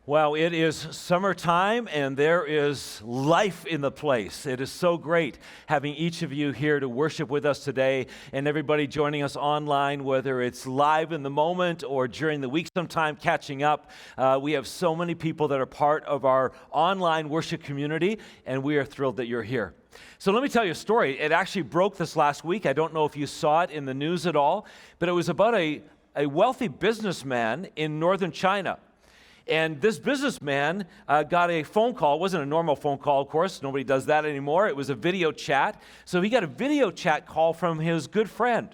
Well, it is summertime and there is life in the place. It is so great having each of you here to worship with us today and everybody joining us online, whether it's live in the moment or during the week sometime catching up. We have so many people that are part of our online worship community, and we are thrilled that you're here. So let me tell you a story. It actually broke this last week. I don't know if you saw it in the news at all, but it was about a wealthy businessman in northern China. And this businessman got a phone call. It wasn't a normal phone call, of course. Nobody does that anymore. It was a video chat. So he got a video chat call from his good friend.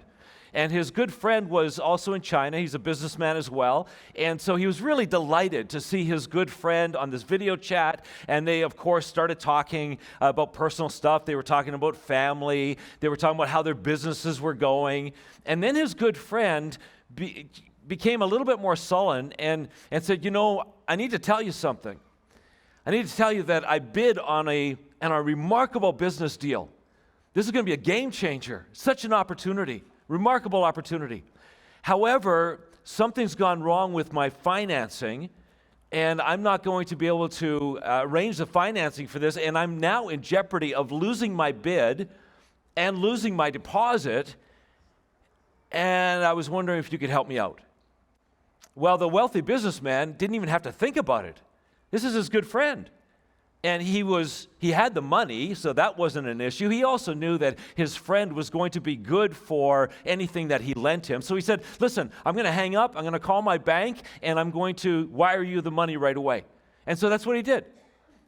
And his good friend was also in China. He's a businessman as well. And so he was really delighted to see his good friend on this video chat. And they, of course, started talking about personal stuff. They were talking about family. They were talking about how their businesses were going. And then his good friend became a little bit more sullen and said, I need to tell you something. I need to tell you that I bid on a remarkable business deal. This is going to be a game changer. Such an opportunity, remarkable opportunity. However, something's gone wrong with my financing, and I'm not going to be able to arrange the financing for this, and I'm now in jeopardy of losing my bid and losing my deposit, and I was wondering if you could help me out. Well, the wealthy businessman didn't even have to think about it. This is his good friend. And he had the money, so that wasn't an issue. He also knew that his friend was going to be good for anything that he lent him. So he said, listen, I'm going to hang up, I'm going to call my bank, and I'm going to wire you the money right away. And so that's what he did.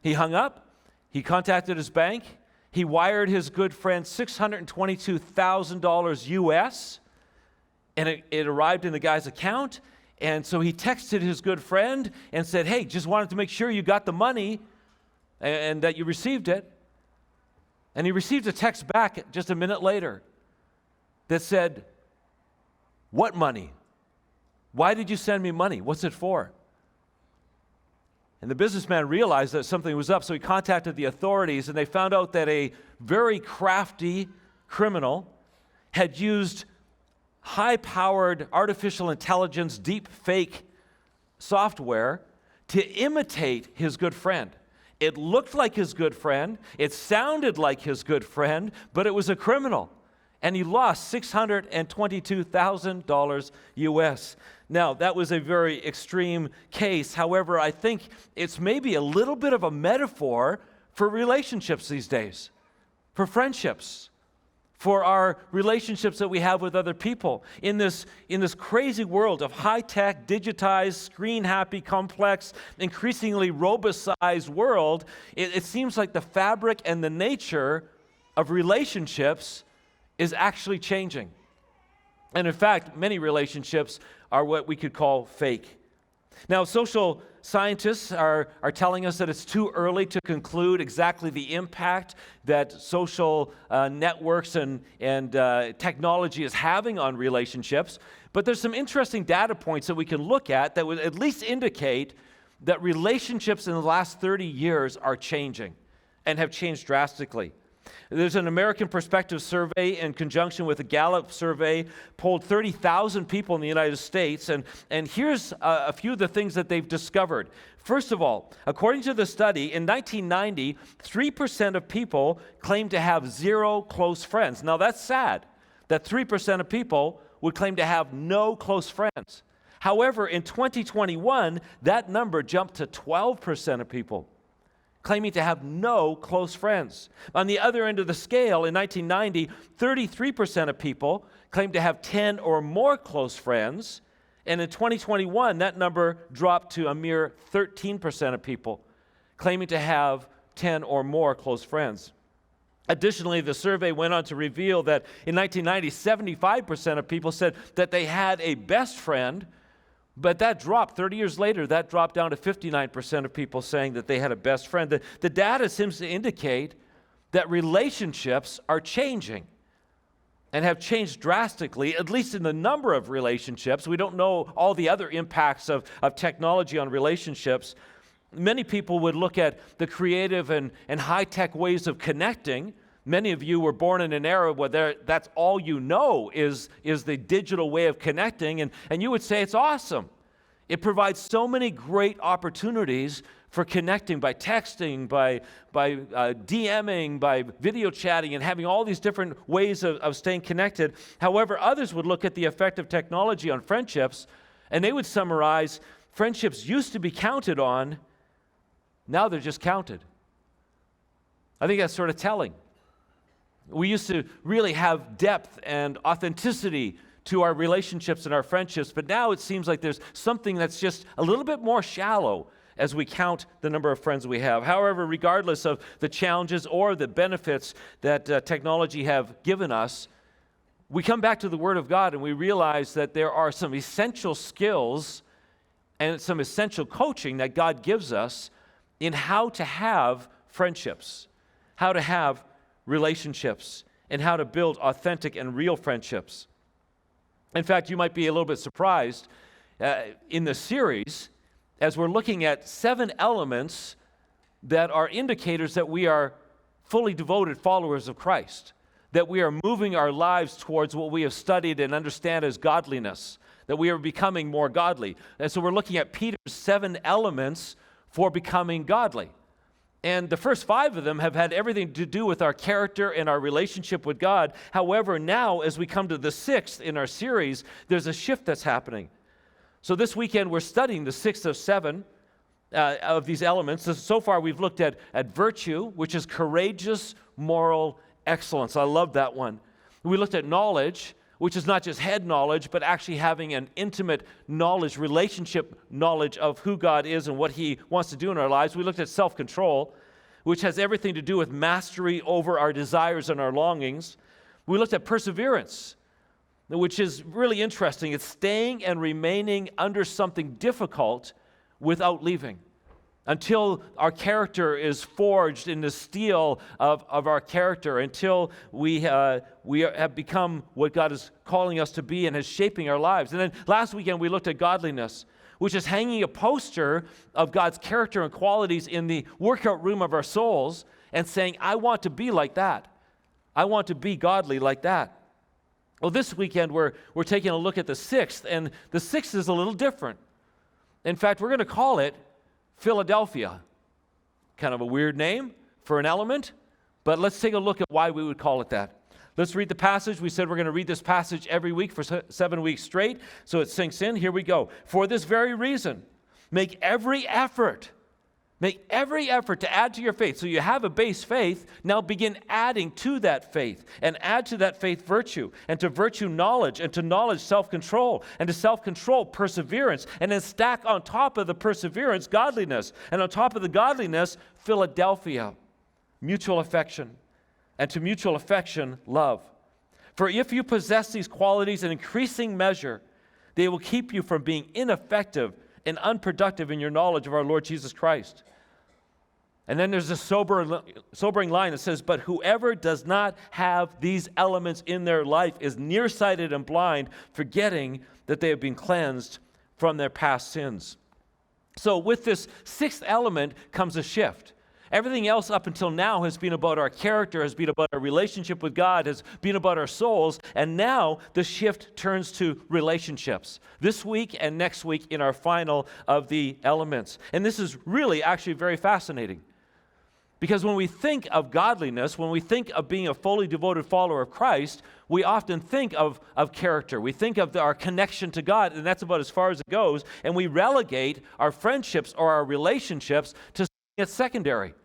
He hung up, he contacted his bank, he wired his good friend $622,000 US, and it arrived in the guy's account. And so he texted his good friend and said, hey, just wanted to make sure you got the money and that you received it. And he received a text back just a minute later that said, what money? Why did you send me money? What's it for? And the businessman realized that something was up, so he contacted the authorities, and they found out that a very crafty criminal had used high-powered artificial intelligence, deep fake software to imitate his good friend. It looked like his good friend, it sounded like his good friend, but it was a criminal. And he lost $622,000 US. Now, that was a very extreme case. However, I think it's maybe a little bit of a metaphor for relationships these days, for friendships, for our relationships that we have with other people. In this crazy world of high-tech, digitized, screen-happy, complex, increasingly robust-sized world, it seems like the fabric and the nature of relationships is actually changing. And in fact, many relationships are what we could call fake. Now, social scientists are telling us that it's too early to conclude exactly the impact that social networks and technology is having on relationships. But there's some interesting data points that we can look at that would at least indicate that relationships in the last 30 years are changing and have changed drastically. There's an American Perspective survey in conjunction with a Gallup survey, polled 30,000 people in the United States, and here's a few of the things that they've discovered. First of all, according to the study, in 1990, 3% of people claimed to have zero close friends. Now that's sad, that 3% of people would claim to have no close friends. However, in 2021, that number jumped to 12% of people claiming to have no close friends. On the other end of the scale, in 1990, 33% of people claimed to have 10 or more close friends, and in 2021, that number dropped to a mere 13% of people claiming to have 10 or more close friends. Additionally, the survey went on to reveal that in 1990, 75% of people said that they had a best friend, but that dropped, 30 years later, that dropped down to 59% of people saying that they had a best friend. The data seems to indicate that relationships are changing and have changed drastically, at least in the number of relationships. We don't know all the other impacts of technology on relationships. Many people would look at the creative and high-tech ways of connecting. Many of you were born in an era where that's all you know is the digital way of connecting, and you would say it's awesome. It provides so many great opportunities for connecting by texting, by DMing, by video chatting, and having all these different ways of staying connected. However, others would look at the effect of technology on friendships, and they would summarize, friendships used to be counted on, now they're just counted. I think that's sort of telling. We used to really have depth and authenticity to our relationships and our friendships, but now it seems like there's something that's just a little bit more shallow as we count the number of friends we have. However, regardless of the challenges or the benefits that technology have given us, we come back to the Word of God and we realize that there are some essential skills and some essential coaching that God gives us in how to have friendships, how to have relationships, and how to build authentic and real friendships. In fact, you might be a little bit surprised in the series as we're looking at 7 elements that are indicators that we are fully devoted followers of Christ, that we are moving our lives towards what we have studied and understand as godliness, that we are becoming more godly. And so we're looking at Peter's 7 elements for becoming godly. And the first 5 of them have had everything to do with our character and our relationship with God. However, now as we come to the 6th in our series, there's a shift that's happening. So this weekend we're studying the 6th of 7 of these elements. So far we've looked at virtue, which is courageous moral excellence. I love that one. We looked at knowledge, which is not just head knowledge, but actually having an intimate knowledge, relationship knowledge of who God is and what He wants to do in our lives. We looked at self-control, which has everything to do with mastery over our desires and our longings. We looked at perseverance, which is really interesting. It's staying and remaining under something difficult without leaving until our character is forged in the steel of our character, until we have become what God is calling us to be and is shaping our lives. And then last weekend we looked at godliness, which is hanging a poster of God's character and qualities in the workout room of our souls and saying, I want to be like that. I want to be godly like that. Well, this weekend we're taking a look at the 6th, and the 6th is a little different. In fact, we're going to call it Philadelphia. Kind of a weird name for an element, but let's take a look at why we would call it that. Let's read the passage. We said we're going to read this passage every week for 7 weeks straight, so it sinks in. Here we go. For this very reason, make every effort to add to your faith. So you have a base faith, now begin adding to that faith, and add to that faith virtue, and to virtue knowledge, and to knowledge self-control, and to self-control perseverance, and then stack on top of the perseverance godliness, and on top of the godliness Philadelphia, mutual affection, and to mutual affection love. For if you possess these qualities in increasing measure, they will keep you from being ineffective and unproductive in your knowledge of our Lord Jesus Christ. And then there's a sobering line that says, but whoever does not have these elements in their life is nearsighted and blind, forgetting that they have been cleansed from their past sins. So with this 6th element comes a shift. Everything else up until now has been about our character, has been about our relationship with God, has been about our souls, and now the shift turns to relationships. This week and next week in our final of the elements. And this is really actually very fascinating. Because when we think of godliness, when we think of being a fully devoted follower of Christ, we often think of character. We think of our connection to God, and that's about as far as it goes, and we relegate our friendships or our relationships to something that's secondary.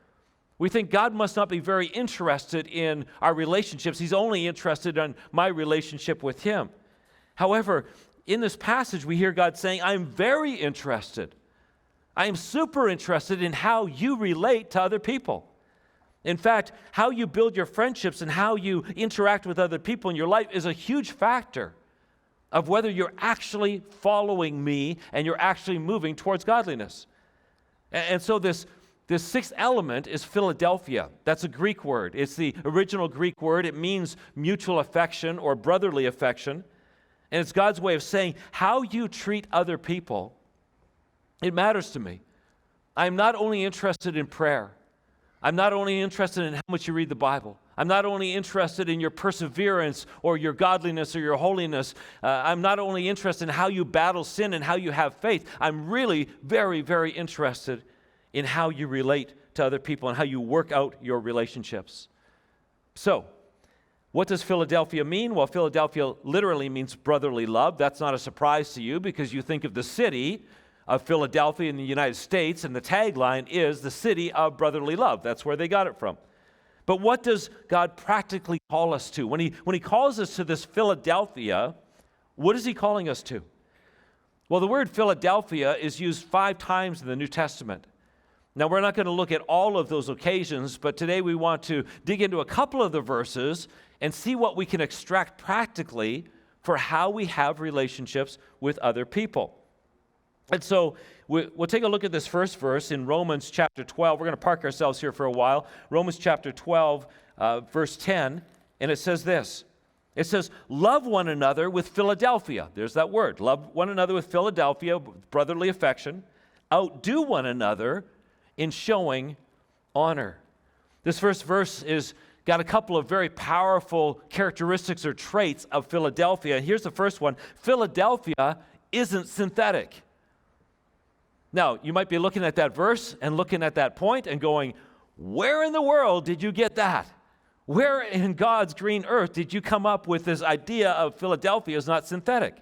We think God must not be very interested in our relationships. He's only interested in my relationship with Him. However, in this passage, we hear God saying, I'm very interested. I am super interested in how you relate to other people. In fact, how you build your friendships and how you interact with other people in your life is a huge factor of whether you're actually following me and you're actually moving towards godliness. And so this 6th element is Philadelphia. That's a Greek word. It's the original Greek word. It means mutual affection or brotherly affection. And it's God's way of saying how you treat other people, it matters to me. I'm not only interested in prayer. I'm not only interested in how much you read the Bible. I'm not only interested in your perseverance or your godliness or your holiness. I'm not only interested in how you battle sin and how you have faith. I'm really very, very interested in how you relate to other people and how you work out your relationships. So, what does Philadelphia mean? Well, Philadelphia literally means brotherly love. That's not a surprise to you because you think of the city of Philadelphia in the United States, and the tagline is the city of brotherly love. That's where they got it from. But what does God practically call us to? When he calls us to this Philadelphia, what is he calling us to? Well, the word Philadelphia is used 5 times in the New Testament. Now, we're not going to look at all of those occasions, but today we want to dig into a couple of the verses and see what we can extract practically for how we have relationships with other people. And so we'll take a look at this first verse in Romans chapter 12. We're going to park ourselves here for a while. Romans chapter 12, verse 10, and it says this. It says, love one another with Philadelphia. There's that word. Love one another with Philadelphia, brotherly affection. Outdo one another in showing honor. This first verse is got a couple of very powerful characteristics or traits of Philadelphia. Here's the first one. Philadelphia isn't synthetic. Now, you might be looking at that verse and looking at that point and going, where in the world did you get that? Where in God's green earth did you come up with this idea of Philadelphia is not synthetic?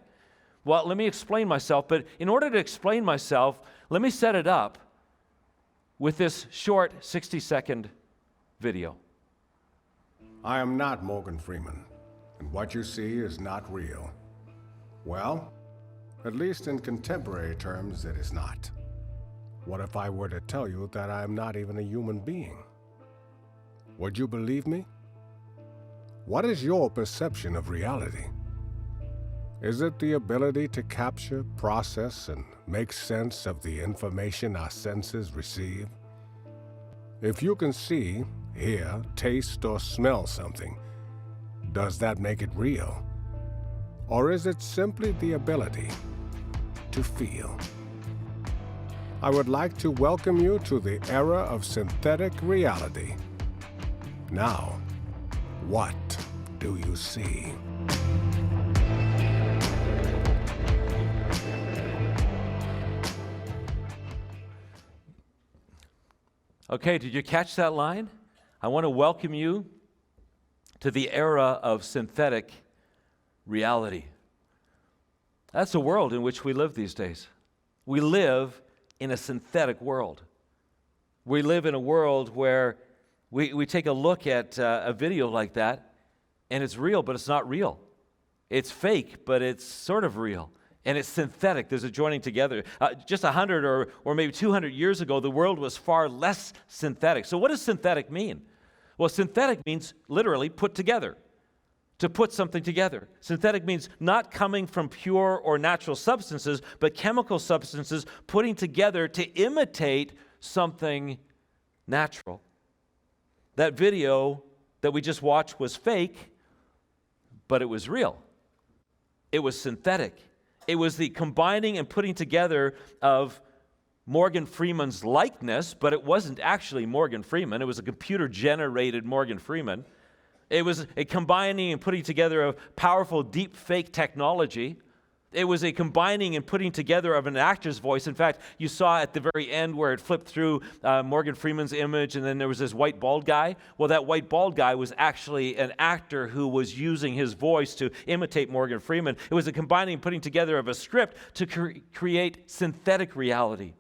Well, let me explain myself, but in order to explain myself, let me set it up with this short 60-second video. I am not Morgan Freeman, and what you see is not real. Well, at least in contemporary terms, it is not. What if I were to tell you that I am not even a human being? Would you believe me? What is your perception of reality? Is it the ability to capture, process, and make sense of the information our senses receive? If you can see, hear, taste, or smell something, does that make it real? Or is it simply the ability to feel? I would like to welcome you to the era of synthetic reality. Now, what do you see? Okay, did you catch that line? I want to welcome you to the era of synthetic reality. That's the world in which we live these days. We live in a synthetic world. We live in a world where we take a look at a video like that, and it's real, but it's not real. It's fake, but it's sort of real. And it's synthetic. There's a joining together. Just 100 or maybe 200 years ago, the world was far less synthetic. So what does synthetic mean? Well, synthetic means literally put together, to put something together. Synthetic means not coming from pure or natural substances, but chemical substances putting together to imitate something natural. That video that we just watched was fake, but it was real. It was synthetic. It was the combining and putting together of Morgan Freeman's likeness, but it wasn't actually Morgan Freeman. It was a computer-generated Morgan Freeman. It was a combining and putting together of powerful deep fake technology. It was a combining and putting together of an actor's voice. In fact, you saw at the very end where it flipped through Morgan Freeman's image, and then there was this white bald guy. Well, that white bald guy was actually an actor who was using his voice to imitate Morgan Freeman. It was a combining and putting together of a script to create synthetic reality.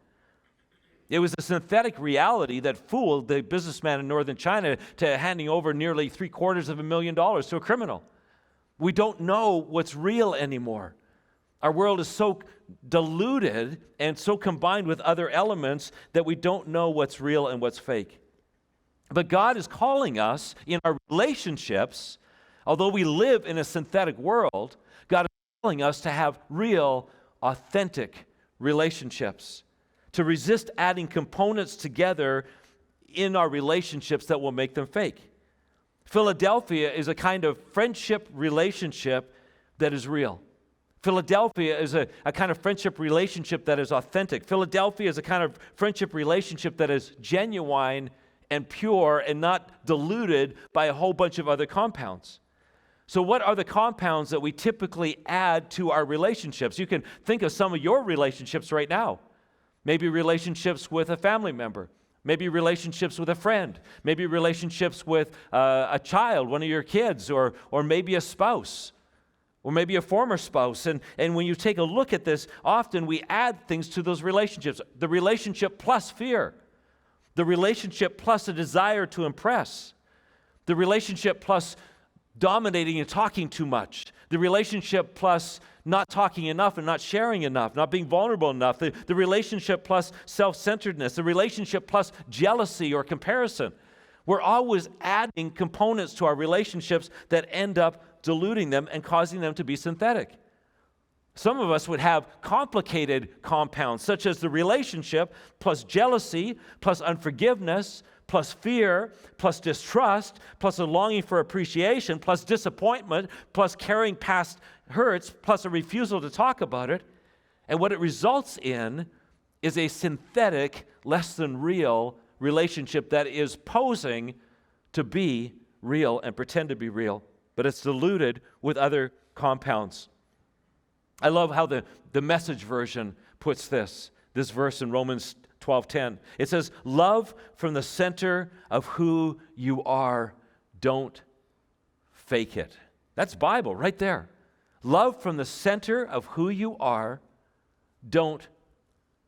It was a synthetic reality that fooled the businessman in northern China to handing over nearly $750,000 to a criminal. We don't know what's real anymore. Our world is so diluted and so combined with other elements that we don't know what's real and what's fake. But God is calling us in our relationships, although we live in a synthetic world, God is calling us to have real, authentic relationships, to resist adding components together in our relationships that will make them fake. Philadelphia is a kind of friendship relationship that is real. Philadelphia is a kind of friendship relationship that is authentic. Philadelphia is a kind of friendship relationship that is genuine and pure and not diluted by a whole bunch of other compounds. So what are the compounds that we typically add to our relationships? You can think of some of your relationships right now. Maybe relationships with a family member. Maybe relationships with a friend. Maybe relationships with a child, one of your kids, or maybe a spouse, or maybe a former spouse. And when you take a look at this, often we add things to those relationships. The relationship plus fear. The relationship plus a desire to impress. The relationship plus dominating and talking too much. The relationship plus not talking enough and not sharing enough, not being vulnerable enough. The relationship plus self-centeredness. The relationship plus jealousy or comparison. We're always adding components to our relationships that end up diluting them and causing them to be synthetic. Some of us would have complicated compounds, such as the relationship plus jealousy, plus unforgiveness, plus fear, plus distrust, plus a longing for appreciation, plus disappointment, plus carrying past hurts, plus a refusal to talk about it. And what it results in is a synthetic, less than real relationship that is posing to be real and pretend to be real, but it's diluted with other compounds. I love how the Message version puts this verse in Romans 12:10. It says, love from the center of who you are. Don't fake it. That's Bible right there. Love from the center of who you are. Don't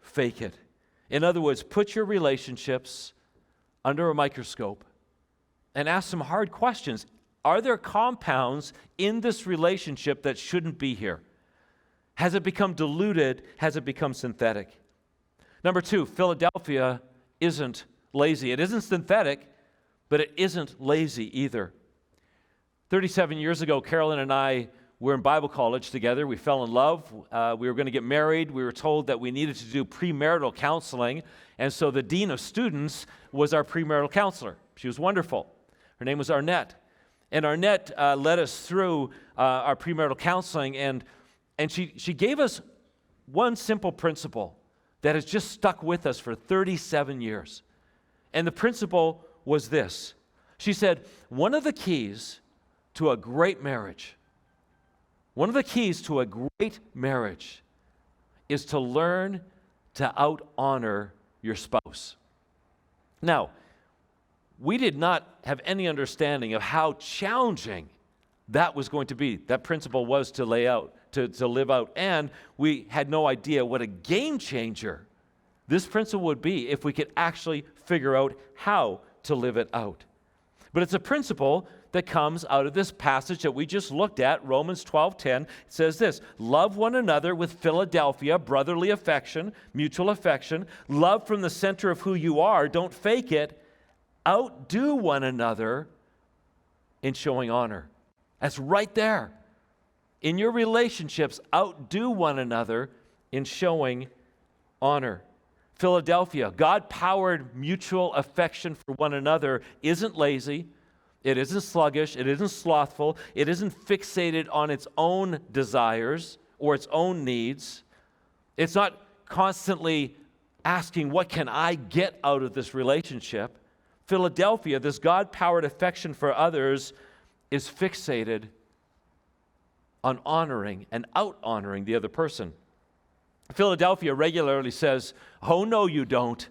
fake it. In other words, put your relationships under a microscope and ask some hard questions. Are there compounds in this relationship that shouldn't be here? Has it become diluted? Has it become synthetic? Number 2, Philadelphia isn't lazy. It isn't synthetic, but it isn't lazy either. 37 years ago, Carolyn and I were in Bible college together. We fell in love. We were going to get married. We were told that we needed to do premarital counseling, and so the dean of students was our premarital counselor. She was wonderful. Her name was Arnett. And Arnett led us through our premarital counseling, and she gave us one simple principle that has just stuck with us for 37 years. And the principle was this. She said, one of the keys to a great marriage is to learn to out-honor your spouse. Now, we did not have any understanding of how challenging that was going to be. That principle was to lay out, to live out. And we had no idea what a game changer this principle would be if we could actually figure out how to live it out. But it's a principle that comes out of this passage that we just looked at, Romans 12:10. It says this, love one another with Philadelphia, brotherly affection, mutual affection. Love from the center of who you are. Don't fake it. Outdo one another in showing honor. That's right there. In your relationships, outdo one another in showing honor. Philadelphia, God-powered mutual affection for one another isn't lazy, it isn't sluggish, it isn't slothful, it isn't fixated on its own desires or its own needs. It's not constantly asking, what can I get out of this relationship? Philadelphia, this God-powered affection for others, is fixated on honoring and out-honoring the other person. Philadelphia regularly says, oh, no, you don't.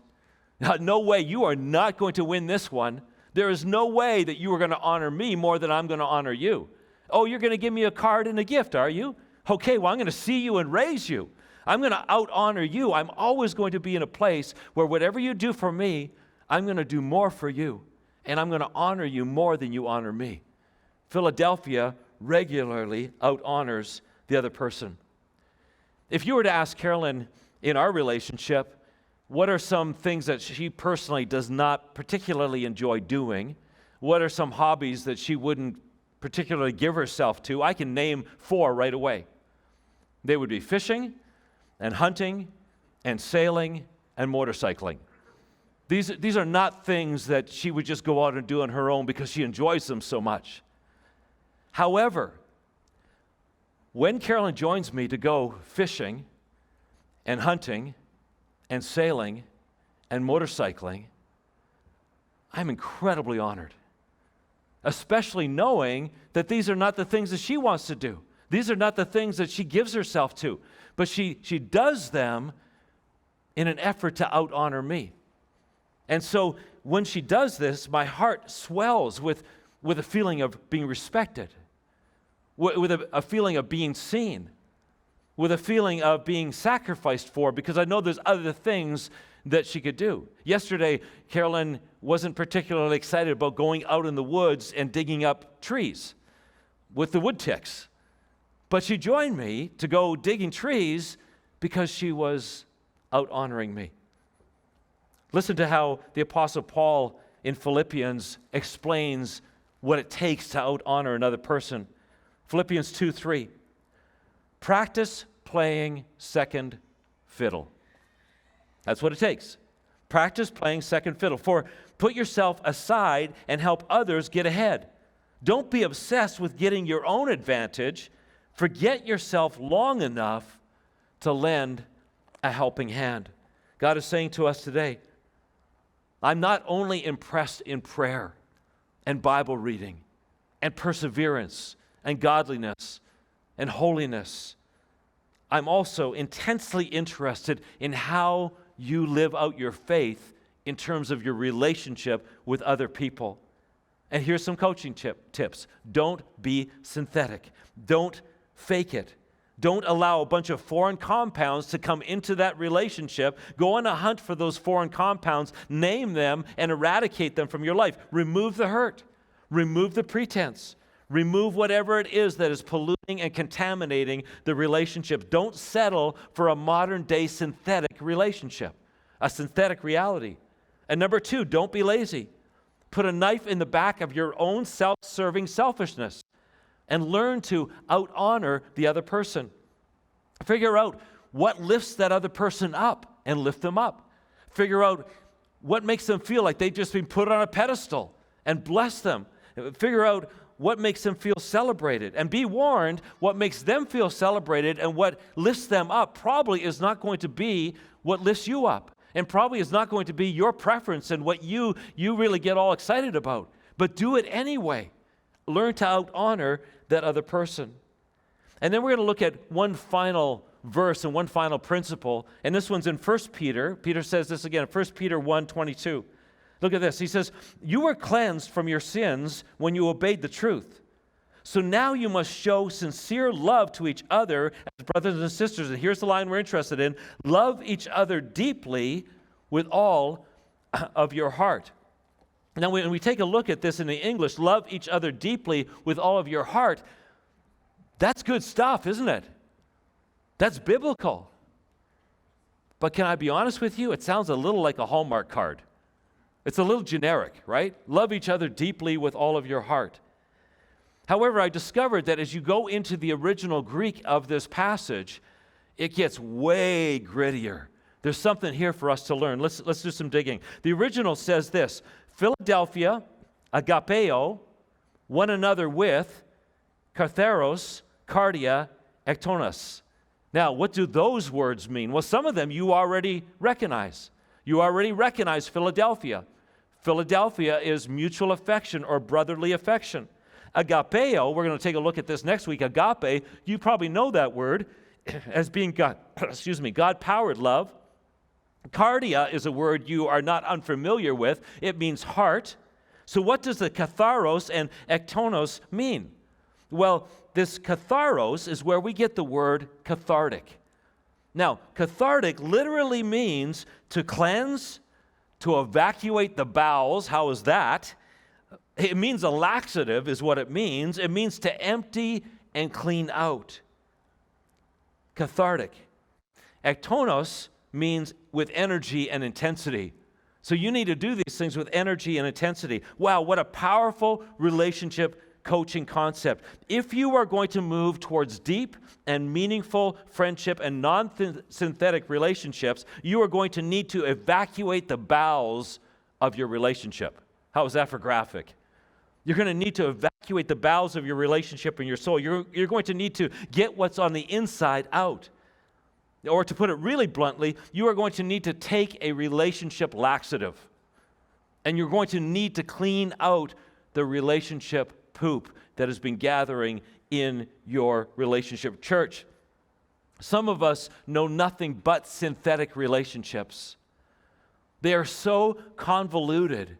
No way, you are not going to win this one. There is no way that you are going to honor me more than I'm going to honor you. Oh, you're going to give me a card and a gift, are you? Okay, well, I'm going to see you and raise you. I'm going to out-honor you. I'm always going to be in a place where whatever you do for me, I'm going to do more for you. And I'm going to honor you more than you honor me. Philadelphia regularly out-honors the other person. If you were to ask Carolyn in our relationship, what are some things that she personally does not particularly enjoy doing? What are some hobbies that she wouldn't particularly give herself to? I can name 4 right away. They would be fishing and hunting and sailing and motorcycling. These are not things that she would just go out and do on her own because she enjoys them so much. However, when Carolyn joins me to go fishing and hunting and sailing and motorcycling, I'm incredibly honored, especially knowing that these are not the things that she wants to do. These are not the things that she gives herself to, but she does them in an effort to out-honor me. And so when she does this, my heart swells with a feeling of being respected, with a feeling of being seen, with a feeling of being sacrificed for, because I know there's other things that she could do. Yesterday, Carolyn wasn't particularly excited about going out in the woods and digging up trees with the wood ticks. But she joined me to go digging trees because she was out-honoring me. Listen to how the Apostle Paul in Philippians explains what it takes to out-honor another person. Philippians 2:3. Practice playing second fiddle. That's what it takes. Practice playing second fiddle. For put yourself aside and help others get ahead. Don't be obsessed with getting your own advantage. Forget yourself long enough to lend a helping hand. God is saying to us today, I'm not only impressed in prayer and Bible reading and perseverance and godliness and holiness. I'm also intensely interested in how you live out your faith in terms of your relationship with other people. And here's some coaching tips. Don't be synthetic. Don't fake it. Don't allow a bunch of foreign compounds to come into that relationship. Go on a hunt for those foreign compounds, name them, and eradicate them from your life. Remove the hurt. Remove the pretense. Remove whatever it is that is polluting and contaminating the relationship. Don't settle for a modern-day synthetic relationship, a synthetic reality. And number 2, don't be lazy. Put a knife in the back of your own self-serving selfishness and learn to out-honor the other person. Figure out what lifts that other person up and lift them up. Figure out what makes them feel like they've just been put on a pedestal and bless them. Figure out what makes them feel celebrated. And be warned, what makes them feel celebrated and what lifts them up probably is not going to be what lifts you up. And probably is not going to be your preference and what you really get all excited about. But do it anyway. Learn to out-honor that other person. And then we're going to look at one final verse and one final principle. And this one's in 1 Peter. Peter says this again, 1 Peter 1:22. Look at this. He says, you were cleansed from your sins when you obeyed the truth. So now you must show sincere love to each other as brothers and sisters. And here's the line we're interested in. Love each other deeply with all of your heart. Now, when we take a look at this in the English, love each other deeply with all of your heart, that's good stuff, isn't it? That's biblical. But can I be honest with you? It sounds a little like a Hallmark card. It's a little generic, right? Love each other deeply with all of your heart. However, I discovered that as you go into the original Greek of this passage, it gets way grittier. There's something here for us to learn. Let's do some digging. The original says this, Philadelphia, agapeo, one another with, katharos, cardia, ektonos. Now, what do those words mean? Well, some of them you already recognize. You already recognize Philadelphia. Philadelphia is mutual affection or brotherly affection. Agapeo, we're going to take a look at this next week. Agape, you probably know that word as being God-powered love. Cardia is a word you are not unfamiliar with. It means heart. So what does the katharos and ektonos mean? Well, this katharos is where we get the word cathartic. Now, cathartic literally means to cleanse, to evacuate the bowels. How is that? It means a laxative is what it means. It means to empty and clean out. Cathartic. Ektonos means with energy and intensity. So you need to do these things with energy and intensity. Wow, what a powerful relationship coaching concept. If you are going to move towards deep and meaningful friendship and non-synthetic relationships, you are going to need to evacuate the bowels of your relationship. How is that for graphic? You're going to need to evacuate the bowels of your relationship and your soul. You're going to need to get what's on the inside out. Or to put it really bluntly, you are going to need to take a relationship laxative. And you're going to need to clean out the relationship poop that has been gathering in your relationship. Church, some of us know nothing but synthetic relationships. They are so convoluted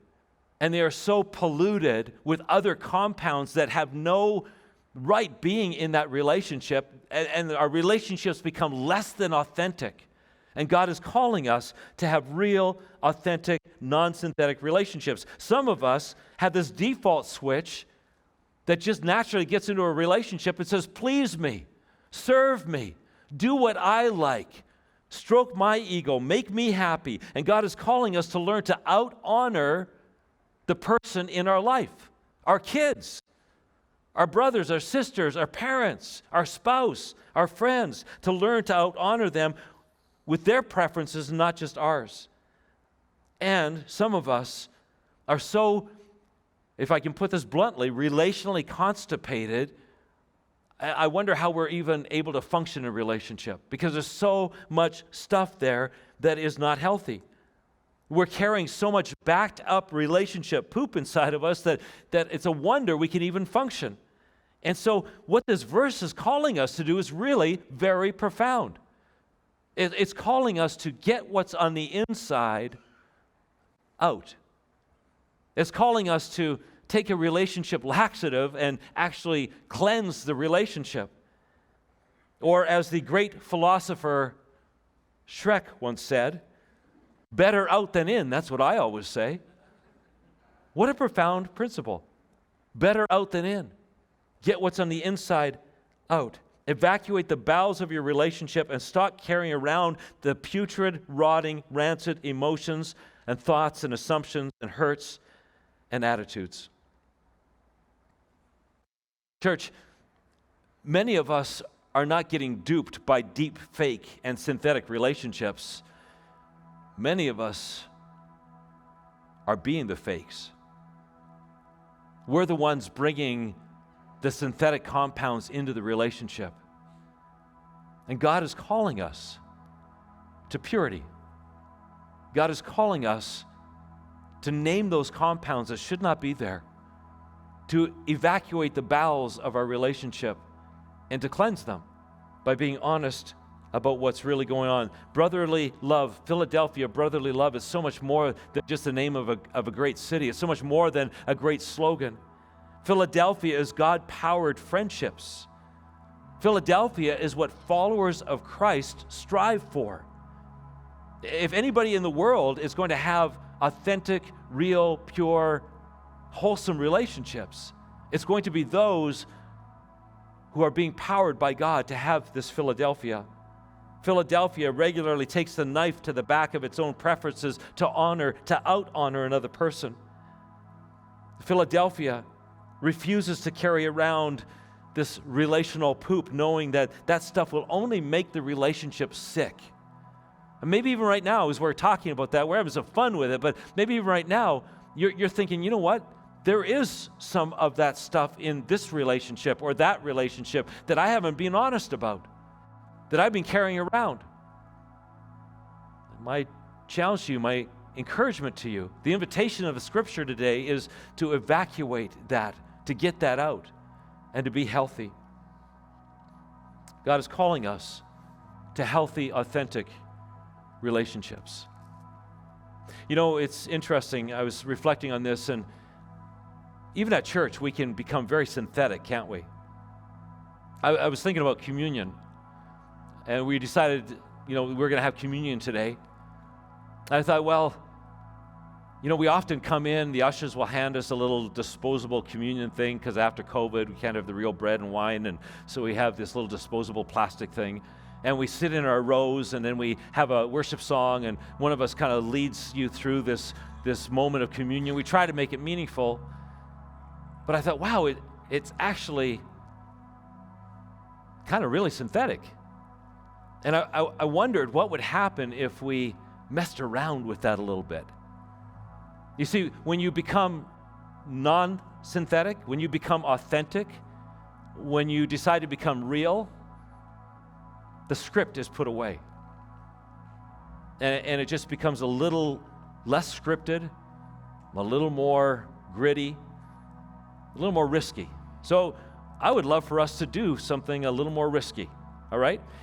and they are so polluted with other compounds that have no right being in that relationship, and our relationships become less than authentic. And God is calling us to have real, authentic, non-synthetic relationships. Some of us have this default switch that just naturally gets into a relationship and says, please me, serve me, do what I like, stroke my ego, make me happy. And God is calling us to learn to out-honor the person in our life, our kids, our brothers, our sisters, our parents, our spouse, our friends, to learn to out-honor them with their preferences and not just ours. And some of us are so, if I can put this bluntly, relationally constipated. I wonder how we're even able to function in a relationship, because there's so much stuff there that is not healthy. We're carrying so much backed up relationship poop inside of us that it's a wonder we can even function. And so what this verse is calling us to do is really very profound. It's calling us to get what's on the inside out. It's calling us to take a relationship laxative and actually cleanse the relationship. Or as the great philosopher Shrek once said, better out than in. That's what I always say. What a profound principle. Better out than in. Get what's on the inside out. Evacuate the bowels of your relationship and stop carrying around the putrid, rotting, rancid emotions and thoughts and assumptions and hurts and attitudes. Church, many of us are not getting duped by deep fake and synthetic relationships. Many of us are being the fakes. We're the ones bringing the synthetic compounds into the relationship. And God is calling us to purity. God is calling us to name those compounds that should not be there, to evacuate the bowels of our relationship and to cleanse them by being honest about what's really going on. Brotherly love, Philadelphia, brotherly love is so much more than just the name of a great city. It's so much more than a great slogan. Philadelphia is God-powered friendships. Philadelphia is what followers of Christ strive for. If anybody in the world is going to have authentic, real, pure, wholesome relationships, it's going to be those who are being powered by God to have this Philadelphia. Philadelphia regularly takes the knife to the back of its own preferences to out-honor another person. Philadelphia refuses to carry around this relational poop, knowing that that stuff will only make the relationship sick. And maybe even right now, as we're talking about that, we're having some fun with it, but maybe even right now, you're thinking, you know what? There is some of that stuff in this relationship or that relationship that I haven't been honest about, that I've been carrying around. My challenge to you, my encouragement to you, the invitation of the Scripture today is to evacuate that, to get that out, and to be healthy. God is calling us to healthy, authentic relationships. You know, it's interesting. I was reflecting on this, and even at church, we can become very synthetic, can't we? I was thinking about communion, and we decided, we're going to have communion today. And I thought, well, we often come in, the ushers will hand us a little disposable communion thing, because after COVID, we can't have the real bread and wine, and so we have this little disposable plastic thing. And we sit in our rows, and then we have a worship song, and one of us kind of leads you through this moment of communion. We try to make it meaningful. But I thought, wow, it's actually kind of really synthetic. And I wondered what would happen if we messed around with that a little bit. You see, when you become non-synthetic, when you become authentic, when you decide to become real, the script is put away. And it just becomes a little less scripted, a little more gritty, a little more risky. So I would love for us to do something a little more risky, all right?